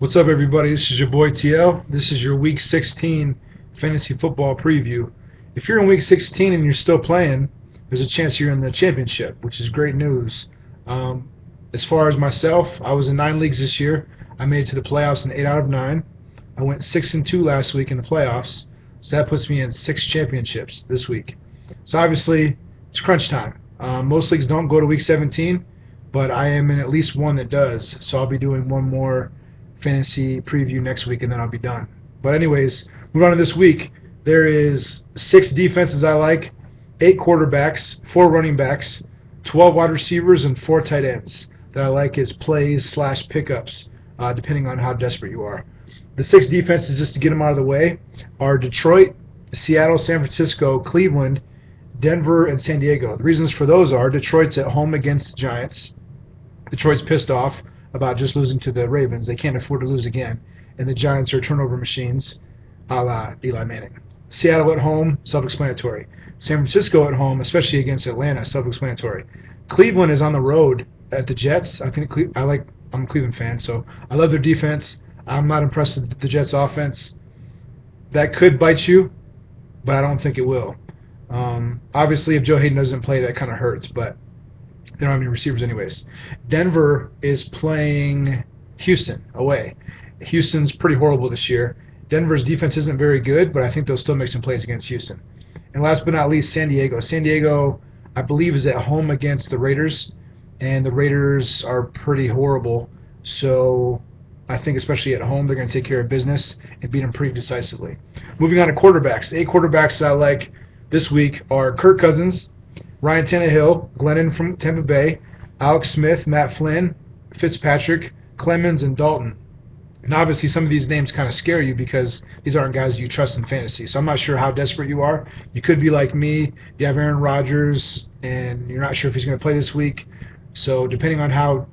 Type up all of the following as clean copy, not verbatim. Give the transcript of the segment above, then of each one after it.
What's up, everybody? This is your boy TL. This is your Week 16 fantasy football preview. If you're in Week 16 and you're still playing, there's a chance you're in the championship, which is great news. As far as myself, I was in 9 leagues this year. I made it to the playoffs in 8 out of 9. I went 6-2 last week in the playoffs, so that puts me in 6 championships this week. So obviously, it's crunch time. Most leagues don't go to Week 17, but I am in at least one that does, so I'll be doing one more fantasy preview next week and then I'll be done. But anyways, moving on to this week, there is 6 defenses I like, 8 quarterbacks, 4 running backs, 12 wide receivers, and 4 tight ends that I like as plays/pickups, depending on how desperate you are. The 6 defenses, just to get them out of the way, are Detroit, Seattle, San Francisco, Cleveland, Denver, and San Diego. The reasons for those are Detroit's at home against the Giants. Detroit's pissed off about just losing to the Ravens. They can't afford to lose again. And the Giants are turnover machines, a la Eli Manning. Seattle at home, self-explanatory. San Francisco at home, especially against Atlanta, self-explanatory. Cleveland is on the road at the Jets. I'm a Cleveland fan, so I love their defense. I'm not impressed with the Jets' offense. That could bite you, but I don't think it will. Obviously, if Joe Hayden doesn't play, that kind of hurts, but they don't have any receivers anyways. Denver is playing Houston away. Houston's pretty horrible this year. Denver's defense isn't very good, but I think they'll still make some plays against Houston. And last but not least, San Diego. San Diego, I believe, is at home against the Raiders, and the Raiders are pretty horrible. So I think especially at home, they're going to take care of business and beat them pretty decisively. Moving on to quarterbacks. The 8 quarterbacks that I like this week are Kirk Cousins, Ryan Tannehill, Glennon from Tampa Bay, Alex Smith, Matt Flynn, Fitzpatrick, Clemens, and Dalton. And obviously some of these names kind of scare you because these aren't guys you trust in fantasy. So I'm not sure how desperate you are. You could be like me. You have Aaron Rodgers, and you're not sure if he's going to play this week. So depending on how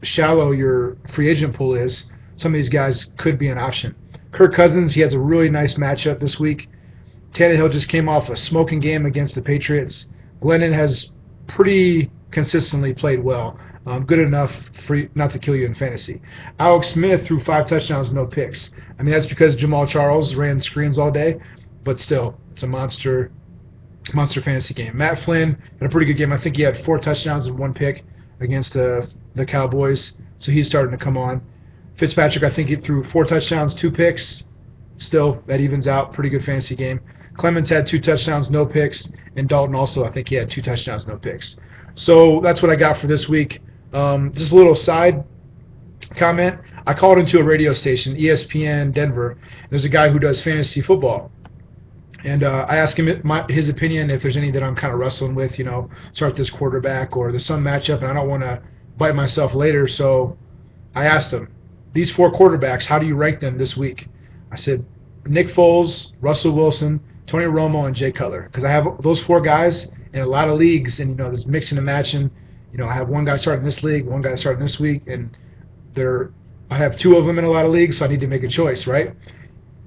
shallow your free agent pool is, some of these guys could be an option. Kirk Cousins, he has a really nice matchup this week. Tannehill just came off a smoking game against the Patriots. Glennon has pretty consistently played well. Good enough for not to kill you in fantasy. Alex Smith threw 5 touchdowns, no picks. I mean, that's because Jamal Charles ran screens all day, but still, it's a monster fantasy game. Matt Flynn had a pretty good game. I think he had 4 touchdowns and 1 pick against the Cowboys, so he's starting to come on. Fitzpatrick, I think he threw 4 touchdowns, 2 picks. Still, that evens out. Pretty good fantasy game. Clemens had 2 touchdowns, no picks, and Dalton also, I think he had 2 touchdowns, no picks. So that's what I got for this week. Just a little side comment. I called into a radio station, ESPN Denver. There's a guy who does fantasy football. And I asked him his opinion if there's any that I'm kind of wrestling with, start this quarterback or there's some matchup and I don't want to bite myself later. So I asked him, these 4 quarterbacks, how do you rank them this week? I said, Nick Foles, Russell Wilson, Tony Romo, and Jay Cutler. Because I have those 4 guys in a lot of leagues, and there's mixing and matching. I have one guy starting this league, one guy starting this week, and I have 2 of them in a lot of leagues, so I need to make a choice, right?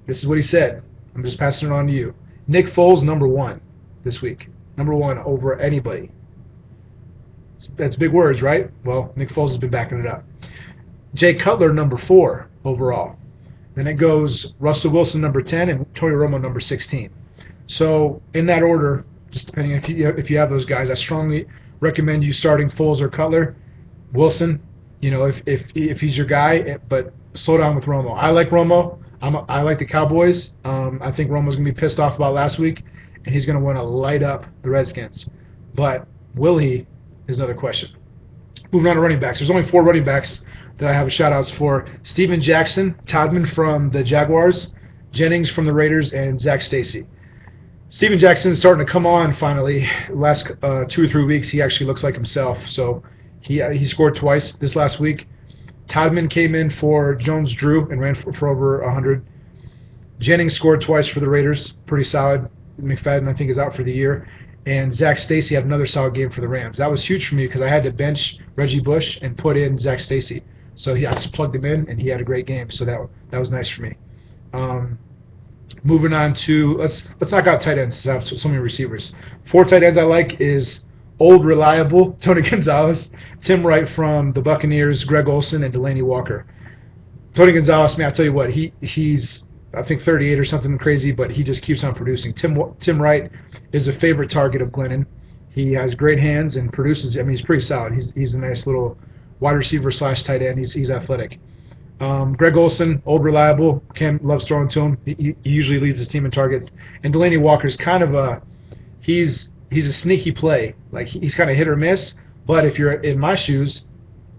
This is what he said. I'm just passing it on to you. Nick Foles, number 1 this week. Number 1 over anybody. That's big words, right? Well, Nick Foles has been backing it up. Jay Cutler, number 4 overall. Then it goes Russell Wilson, number 10, and Tony Romo, number 16. So in that order, just depending if you have those guys, I strongly recommend you starting Foles or Cutler. Wilson, if he's your guy, but slow down with Romo. I like Romo. I like the Cowboys. I think Romo's going to be pissed off about last week, and he's going to want to light up the Redskins. But will he is another question. Moving on to running backs. There's only 4 running backs that I have a shout-outs for. Steven Jackson, Todman from the Jaguars, Jennings from the Raiders, and Zach Stacy. Steven Jackson is starting to come on finally. Last 2 or 3 weeks, he actually looks like himself. So he scored twice this last week. Todman came in for Jones-Drew and ran for over 100. Jennings scored twice for the Raiders. Pretty solid. McFadden, I think, is out for the year. And Zach Stacy had another solid game for the Rams. That was huge for me because I had to bench Reggie Bush and put in Zach Stacy. So I just plugged him in, and he had a great game. So that was nice for me. Moving on to let's knock out tight ends. I have so many receivers. 4 tight ends I like is old reliable Tony Gonzalez, Tim Wright from the Buccaneers, Greg Olsen, and Delaney Walker. Tony Gonzalez, man, I tell you what, he's I think 38 or something crazy, but he just keeps on producing. Tim Wright is a favorite target of Glennon. He has great hands and produces. I mean, he's pretty solid. He's a nice little wide receiver / tight end. He's athletic. Greg Olson, old reliable. Cam loves throwing to him. He usually leads his team in targets. And Delaney Walker's kind of he's a sneaky play. Like he's kind of hit or miss. But if you're in my shoes,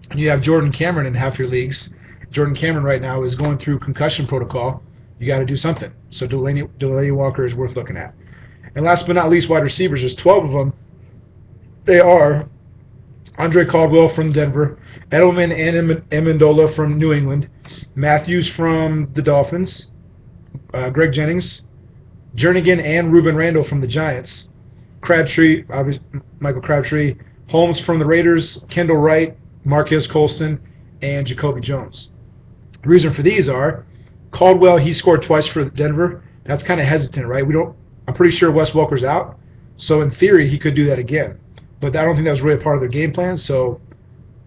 and you have Jordan Cameron in half your leagues, Jordan Cameron right now is going through concussion protocol. You got to do something. So Delaney Walker is worth looking at. And last but not least, wide receivers. There's 12 of them. They are Andre Caldwell from Denver, Edelman and Amendola from New England, Matthews from the Dolphins, Greg Jennings, Jernigan and Ruben Randall from the Giants, Crabtree, obviously Michael Crabtree, Holmes from the Raiders, Kendall Wright, Marquez Colston, and Jacoby Jones. The reason for these are Caldwell, he scored twice for Denver. That's kind of hesitant, right? I'm pretty sure Wes Welker's out, so in theory he could do that again. But I don't think that was really a part of their game plan, so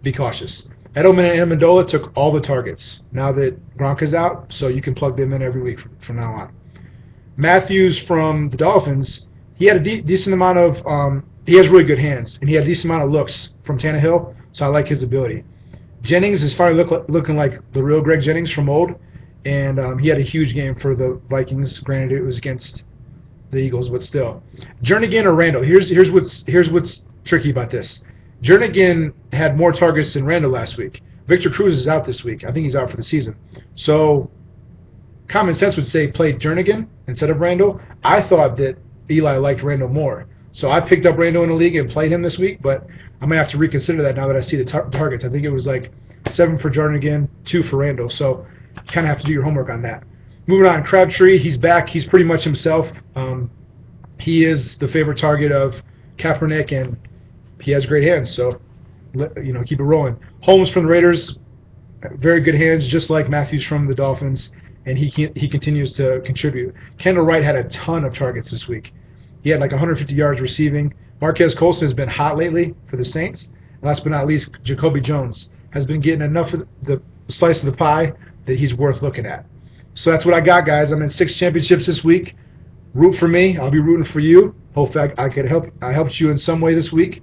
be cautious. Edelman and Amendola took all the targets now that Gronk is out, so you can plug them in every week from now on. Matthews from the Dolphins, he had a decent amount of he has really good hands, and he had a decent amount of looks from Tannehill, so I like his ability. Jennings is finally looking like the real Greg Jennings from old, and he had a huge game for the Vikings. Granted, it was against the Eagles, but still. Jernigan or Randall, here's what's tricky about this. Jernigan had more targets than Randall last week. Victor Cruz is out this week. I think he's out for the season. So common sense would say play Jernigan instead of Randall. I thought that Eli liked Randall more. So I picked up Randall in the league and played him this week, but I'm going to have to reconsider that now that I see the targets. I think it was like 7 for Jernigan, 2 for Randall. So you kind of have to do your homework on that. Moving on, Crabtree, he's back. He's pretty much himself. He is the favorite target of Kaepernick, and he has great hands, so keep it rolling. Holmes from the Raiders, very good hands, just like Matthews from the Dolphins, and he continues to contribute. Kendall Wright had a ton of targets this week. He had like 150 yards receiving. Marquez Colston has been hot lately for the Saints. And last but not least, Jacoby Jones has been getting enough of the slice of the pie that he's worth looking at. So that's what I got, guys. I'm in 6 championships this week. Root for me. I'll be rooting for you. Hopefully I helped you in some way this week.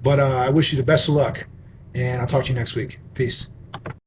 But I wish you the best of luck, and I'll talk to you next week. Peace.